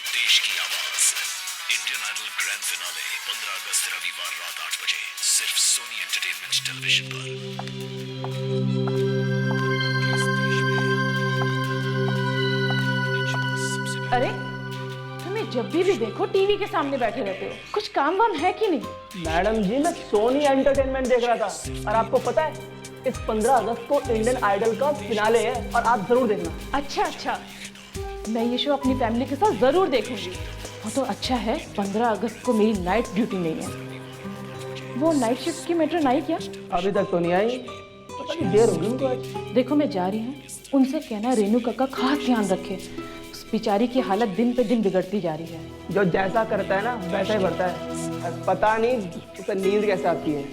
देश की आवाज इंडियन आइडल ग्रैंड फिनाले 15 अगस्त रविवार रात 8 बजे सिर्फ सोनी एंटरटेनमेंट टेलीविजन पर। अरे तुम्हें जब भी देखो टीवी के सामने बैठे रहते हो, कुछ काम वाम है कि नहीं? मैडम जी मैं सोनी एंटरटेनमेंट देख रहा था और आपको पता है इस 15 अगस्त को इंडियन आइडल का फिनाले है और आप जरूर देखना। अच्छा, मैं ये शो अपनी फैमिली के साथ जरूर देखूंगी। वो तो अच्छा है 15 अगस्त को मेरी नाइट ड्यूटी नहीं है। वो नाइट शिफ्ट की मेट्रन आई क्या? अभी तक तो नहीं आई, पता नहीं देर होगी उनको आज। देखो मैं जा रही हूँ, उनसे कहना रेनू काका खास ध्यान रखे। उस बेचारी की हालत दिन पे दिन बिगड़ती जा रही है। जो जैसा करता है ना वैसा ही बढ़ता है, पता नहीं उसे नींद कैसे आती है।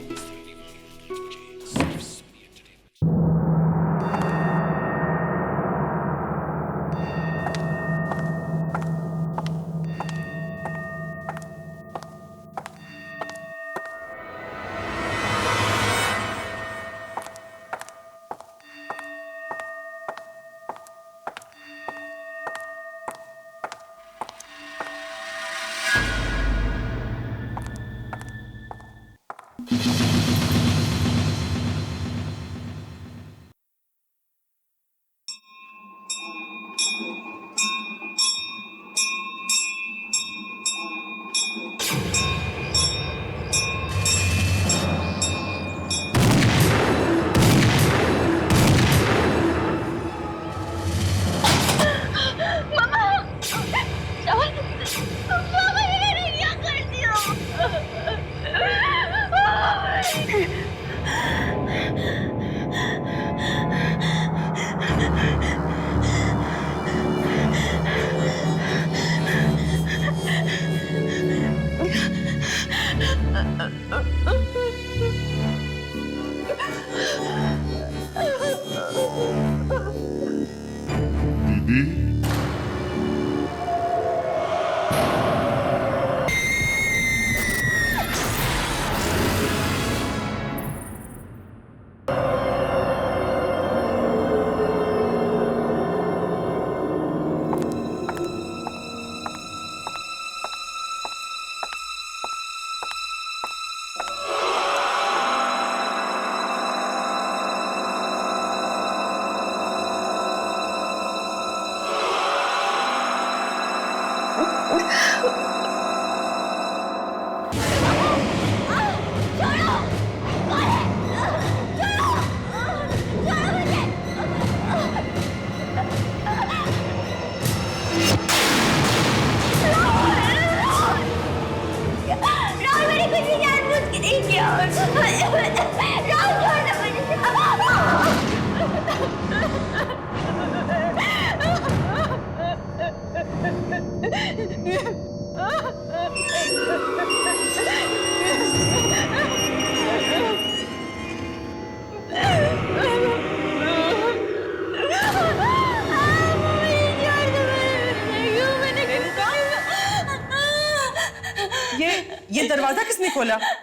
ये दरवाजा किसने खोला? राहुल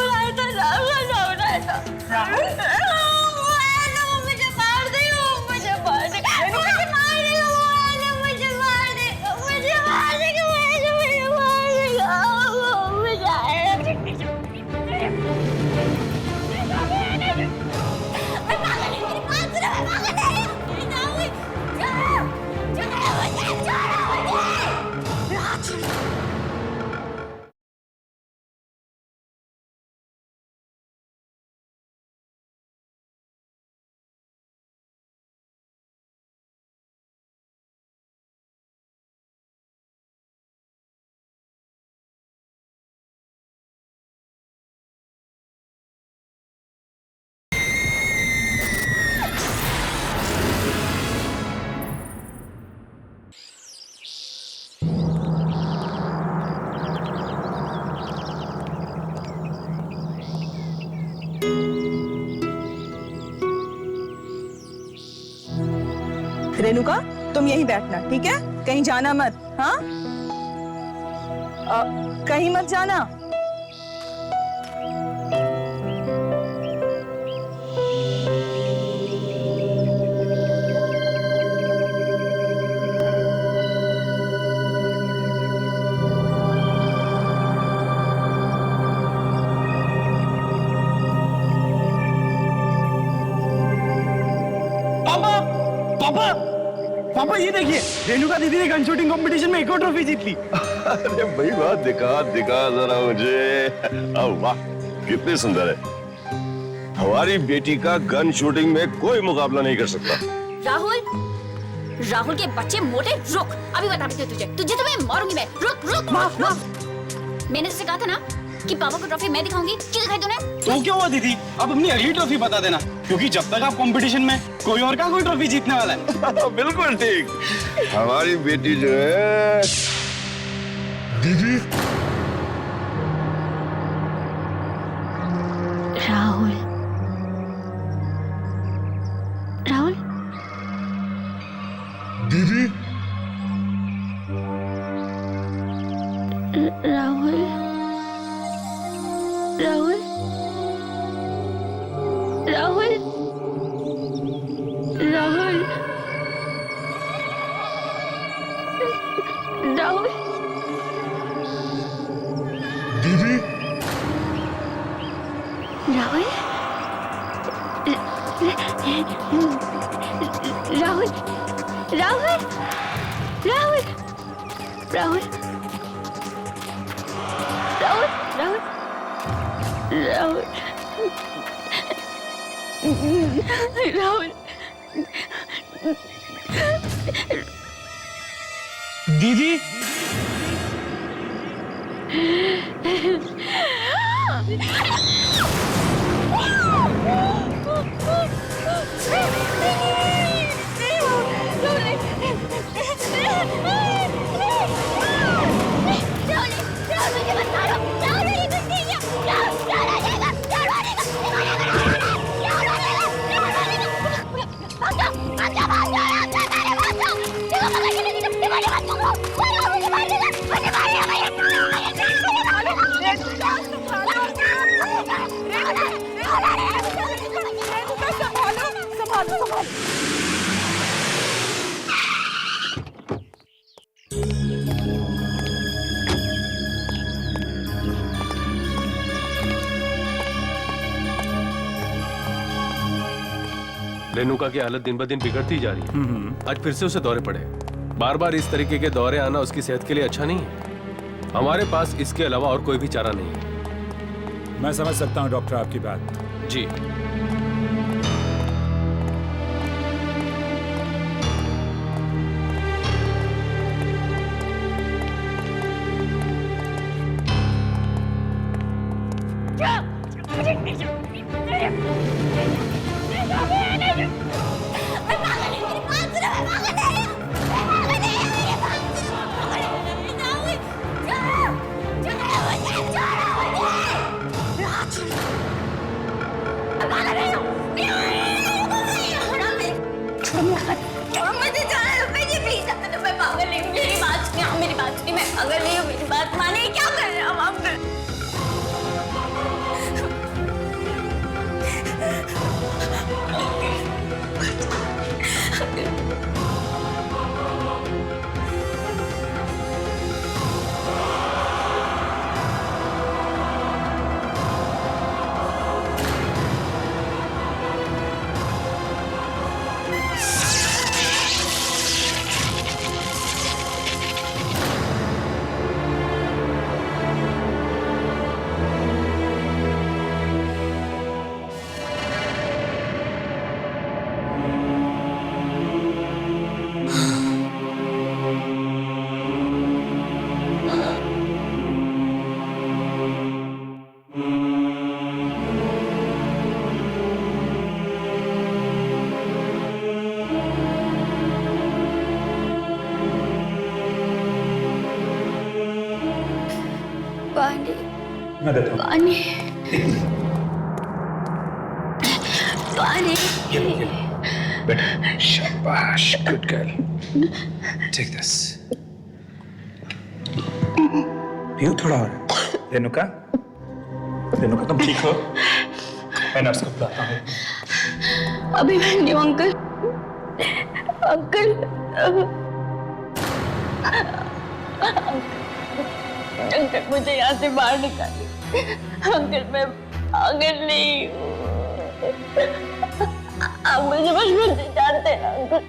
आया था। राहुल आया था। राहुल? वो आया था, वो मुझे मार देगा, वो मुझे मार देगा, मुझे मार देगा, वो आया था, मुझे मार देगा, मुझे मार देगा, मुझे मार देगा, वो मुझे आया था। मैं पागल नहीं, मेरी बात सुनो, मैं पागल नहीं। राहुल, छोड़ो मुझे, रेणुका, तुम यहीं बैठना, ठीक है? कहीं जाना मत। हाँ, कहीं मत जाना। पापा ये देखिए, रेणुका दीदी ने गन शूटिंग कंपटीशन में एक और ट्रॉफी जीत ली। अरे भाई वाह, दिखा दिखा जरा मुझे। वाह कितनी सुंदर है। हमारी बेटी का गन शूटिंग में कोई मुकाबला नहीं कर सकता। राहुल के बच्चे मोटे, रुक, अभी बताती हूँ तुझे तो मैं मारूंगी मैं। रुक। मैंने तुझसे कहा था ना कि पापा को ट्रॉफी मैं दिखाऊंगी, क्यों दिखाई तूने? तो क्या हुआ दीदी, अब अपनी अगली ट्रॉफी बता देना, क्योंकि जब तक आप कंपटीशन में कोई और का कोई ट्रॉफी जीतने वाला है। बिल्कुल ठीक। हमारी बेटी जो है दीदी। राहुल दीदी। राहुल दीदी। दीदी रेणुका की हालत दिन ब दिन बिगड़ती जा रही है। आज फिर से उसे दौरे पड़े। बार बार इस तरीके के दौरे आना उसकी सेहत के लिए अच्छा नहीं है। हमारे पास इसके अलावा और कोई भी चारा नहीं है। मैं समझ सकता हूँ डॉक्टर आपकी बात। जी मैं देता हूँ पानी। बेटा शाबाश, गुड गर्ल, टेक दिस, पियो थोड़ा और। रेणुका तुम ठीक हो? मैं नर्स को बुलाता हूँ। अभी मैं नहीं हूँ अंकल। अंकल मुझे यहाँ से बाहर निकालिए। अंकल मैं पागल नहीं हूँ। आप मुझे बचपन से जानते हैं अंकल,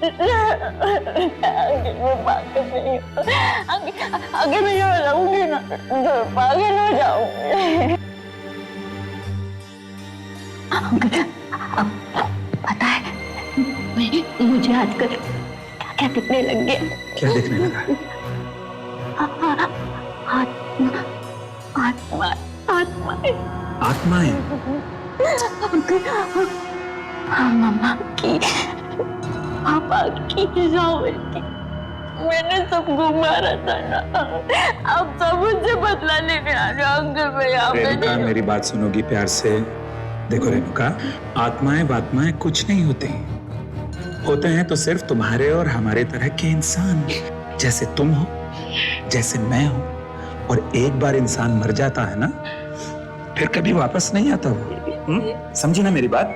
मैं पागल नहीं हूँ। अगर मैं यहाँ रहूंगी ना तो पागल हो जाऊंगी। अंकल, पता है मुझे आजकल क्या क्या दिखने लग गया। क्या दिखने लगा? आत्मा आत्मा आत्मा आत्माएं? मम्मा की, पापा की, राहुल की, मैंने सबको मारा था ना। अब सब मुझसे बदला लेने आ रहे अंकल। मैं यहाँ पे रेणुका, नहीं। मेरी बात सुनोगी प्यार से? देखो रेणुका, आत्माएं बात्माएं कुछ नहीं होते हैं तो सिर्फ तुम्हारे और हमारे तरह के इंसान, जैसे तुम हो, जैसे मैं हूं। और एक बार इंसान मर जाता है ना, फिर कभी वापस नहीं आता वो। समझी ना मेरी बात?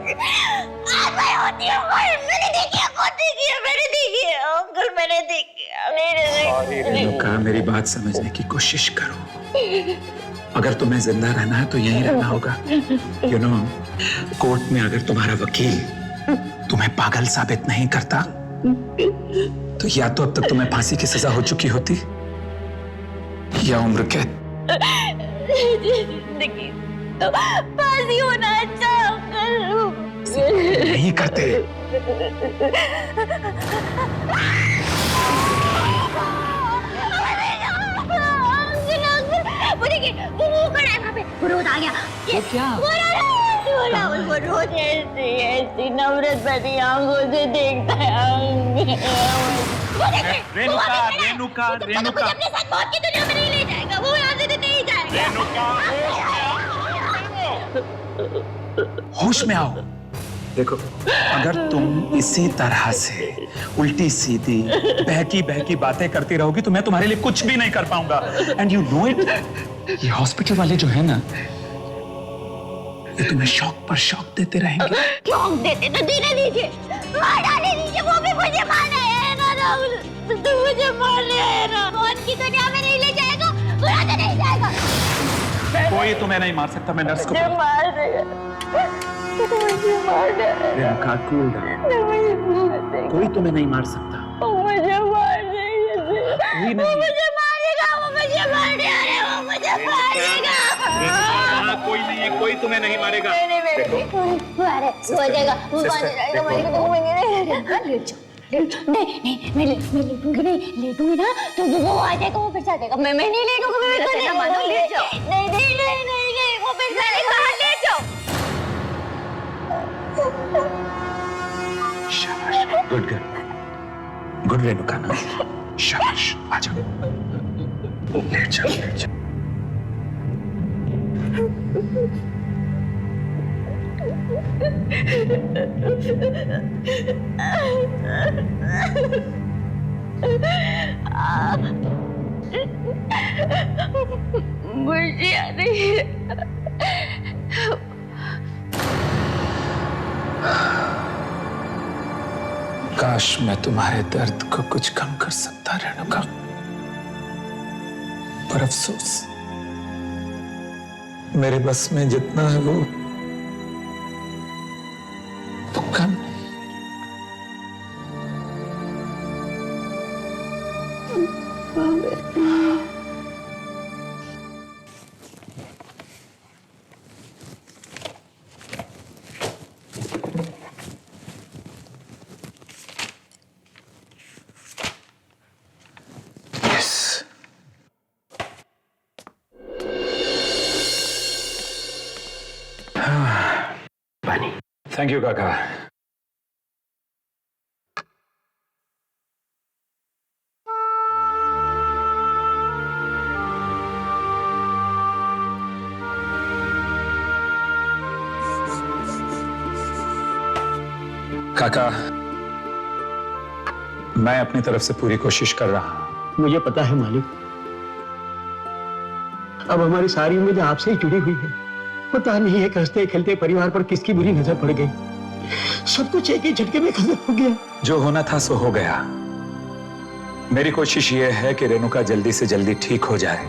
रेणुका, मेरी बात समझने की कोशिश करो। अगर तुम्हें जिंदा रहना है तो यहीं रहना होगा। यू नो, कोर्ट में अगर तुम्हारा वकील तुम्हें पागल साबित नहीं करता तो या तो अब तक तुम्हें फांसी की सजा हो चुकी होती या उम्र कैद। जिंदगी तो फांसी होना अच्छा अंकल। नहीं करते। वो खड़ा है वहाँ पे, वो रोज आ गया। वो क्या? वो रोज ऐसी नफरत भरी आंखों से देखता है। रेणुका, रेणुका, रेणुका, अपने साथ मौत की दुनिया में नहीं ले जाएगा। वो यहाँ से नहीं जाएगा। होश में आओ। देखो, अगर तुम इसी तरह से उल्टी सीधी बहकी बहकी बातें करती रहोगी तो मैं तुम्हारे लिए कुछ भी नहीं कर पाऊंगा। And you know it. ये हॉस्पिटल वाले जो है ना, ये तुम्हें शौक पर शौक देते रहेंगे। शौक देते तो देने दीजिए, मार डाले दीजिए। वो भी मुझे मारना है ना राहुल, तो मुझे मारना है ना। मौत की दुनिया में नहीं ले जाएगा, बुरा तो नहीं जाएगा। कोई तुम्हें नहीं मार सकता। मैं नर्स को मार देगा, मुझे मार देगा। Renuka, cool down. कोई तुम्हें नहीं मार सकता। मुझे मार देगा, कोई नहीं। मुझे मारेगा, वो मुझे मार देगा, वो मुझे मारेगा। कोई नहीं है, कोई तुम्हें नहीं मारेगा। देखो, हो जाएगा, वो मारेगा, ले जाओ। नहीं, मैं लेटूंगी नहीं, लेटूंगी ना तो वो आ जाएगा, वो फिर से आ जाएगा। मैं नहीं लेटूंगी, मैं ले जाओ। नहीं, वो फिर से आएगा, ले जाओ। शाबाश, गुड गर्ल, गुड रेणुका ना, शाबाश। आ जाओ, लेट जाओ, लेट जाओ। मुझे याद नहीं है। काश मैं तुम्हारे दर्द को कुछ कम कर सकता रेणुका, पर अफसोस मेरे बस में जितना है वो कम। थैंक यू काका। काका, मैं अपनी तरफ से पूरी कोशिश कर रहा हूं। मुझे पता है मालिक, अब हमारी सारी उम्मीदें आपसे ही जुड़ी हुई है। पता नहीं है हंसते खेलते परिवार पर किसकी बुरी नजर पड़ गई। सब कुछ एक ही झटके में खत्म हो गया। जो होना था सो हो गया। मेरी कोशिश यह है कि रेणुका जल्दी से जल्दी ठीक हो जाए,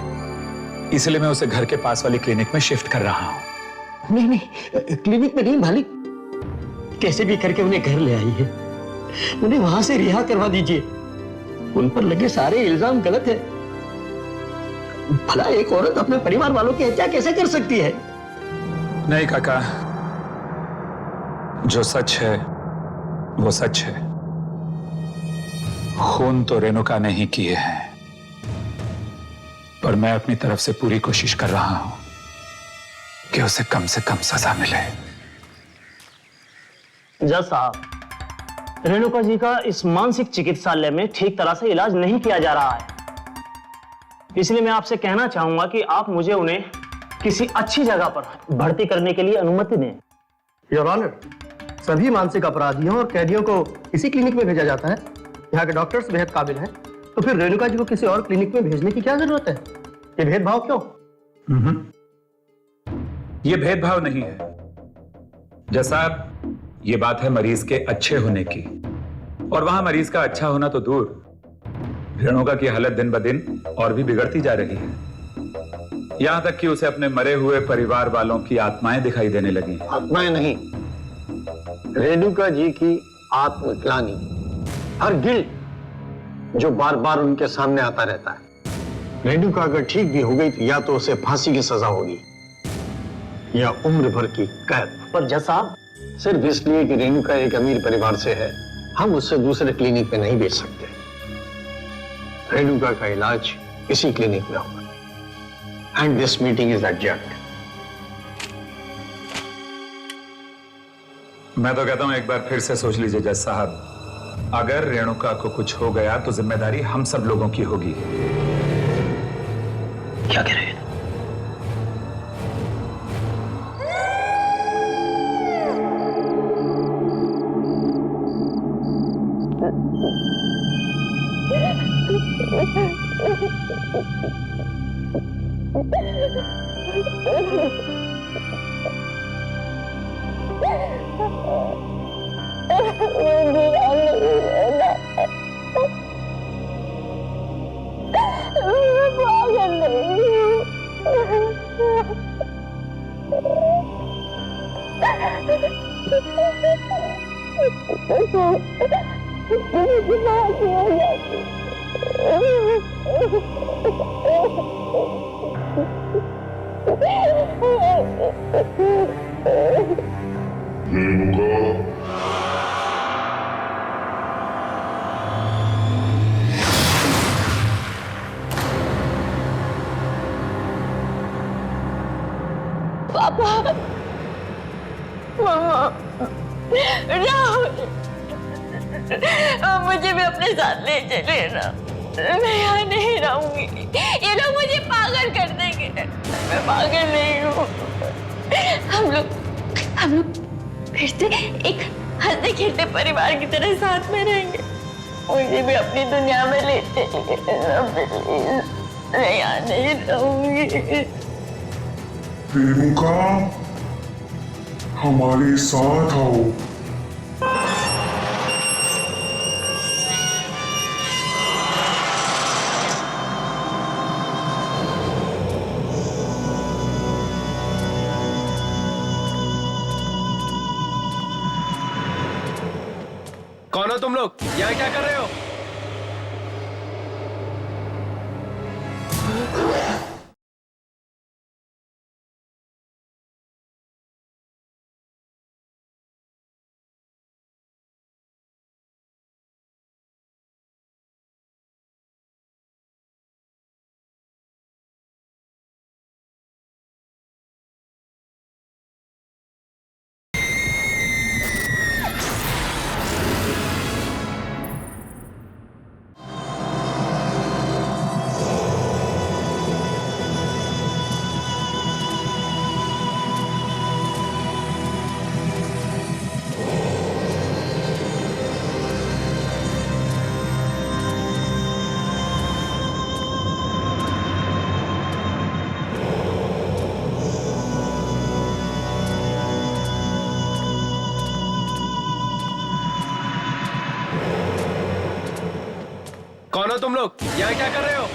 इसलिए मैं उसे घर के पास वाली क्लिनिक में शिफ्ट कर रहा हूं। नहीं, क्लिनिक में नहीं मालिक, कैसे भी करके उन्हें घर ले आइए, उन्हें वहां से रिहा करवा दीजिए। उन पर लगे सारे इल्जाम गलत है। भला एक औरत अपने परिवार वालों की हत्या कैसे कर सकती है? नहीं काका, जो सच है वो सच है। खून तो रेणुका ने ही किए हैं, पर मैं अपनी तरफ से पूरी कोशिश कर रहा हूं कि उसे कम से कम सजा मिले। जज साहब, रेणुका जी का इस मानसिक चिकित्सालय में ठीक तरह से इलाज नहीं किया जा रहा है, इसलिए मैं आपसे कहना चाहूंगा कि आप मुझे उन्हें किसी अच्छी जगह पर भर्ती करने के लिए अनुमति दें। योर ऑनर, सभी मानसिक अपराधियों और कैदियों को इसी क्लिनिक में भेजा जाता है। यहाँ के डॉक्टर्स बेहद काबिल हैं, तो फिर रेणुका जी को किसी और क्लिनिक में भेजने की क्या जरूरत है? ये भेदभाव क्यों? ये भेदभाव नहीं है जैसा, ये बात है मरीज के अच्छे होने की, और वहां मरीज का अच्छा होना तो दूर, रेणुका की हालत दिन ब दिन और भी बिगड़ती जा रही है। यहां तक कि उसे अपने मरे हुए परिवार वालों की आत्माएं दिखाई देने लगी। आत्माएं नहीं, रेणुका जी की आत्मग्लानि, हर गिल्ट जो बार बार उनके सामने आता रहता है। रेणुका अगर ठीक भी हो गई तो या तो उसे फांसी की सजा होगी या उम्र भर की कैद। पर जज साहब, सिर्फ इसलिए कि रेणुका एक अमीर परिवार से है, हम उससे दूसरे क्लिनिक में नहीं भेज सकते। रेणुका का इलाज इसी क्लिनिक में होगा। And this meeting is adjourned. मैं तो कहता हूं एक बार फिर से सोच लीजिए जज साहब, अगर रेणुका को कुछ हो गया तो जिम्मेदारी हम सब लोगों की होगी। क्या कह रहे हैं? पापा, मामा, राहुल, मुझे भी अपने साथ ले चले ना। मैं यहाँ नहीं रहूंगी, ये लोग मुझे पागल कर देंगे। मैं पागल नहीं हूँ। हम लोग फिर से एक हंसते खेलते परिवार की तरह साथ में रहेंगे। मुझे भी अपनी दुनिया में ले चलिए। मैं यहाँ नहीं रहूंगी। रेणुका, हमारे साथ आओ। कौन हो तुम लोग? यहाँ क्या कर रहे हो? कौन हो तुम लोग? यहाँ क्या कर रहे हो?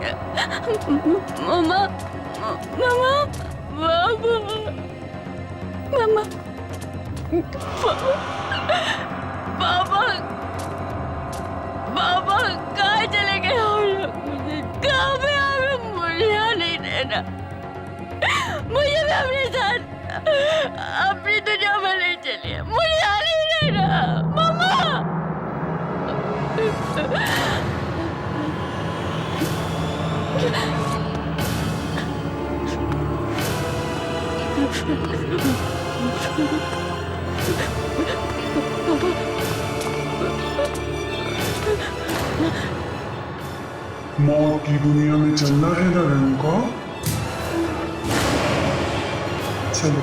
मम्मा मम्मा बाबा मम्मा बाबा बाबा कहाँ चले गए हम लोग? मुझे कहाँ पे हमें मुझे यहाँ नहीं रहना, मुझे भी अपने साथ अपनी दुनिया में नहीं चलिए, मुझे यहाँ नहीं रहना मम्मा। मौत की दुनिया में चलना है ना रेणुका, चलो।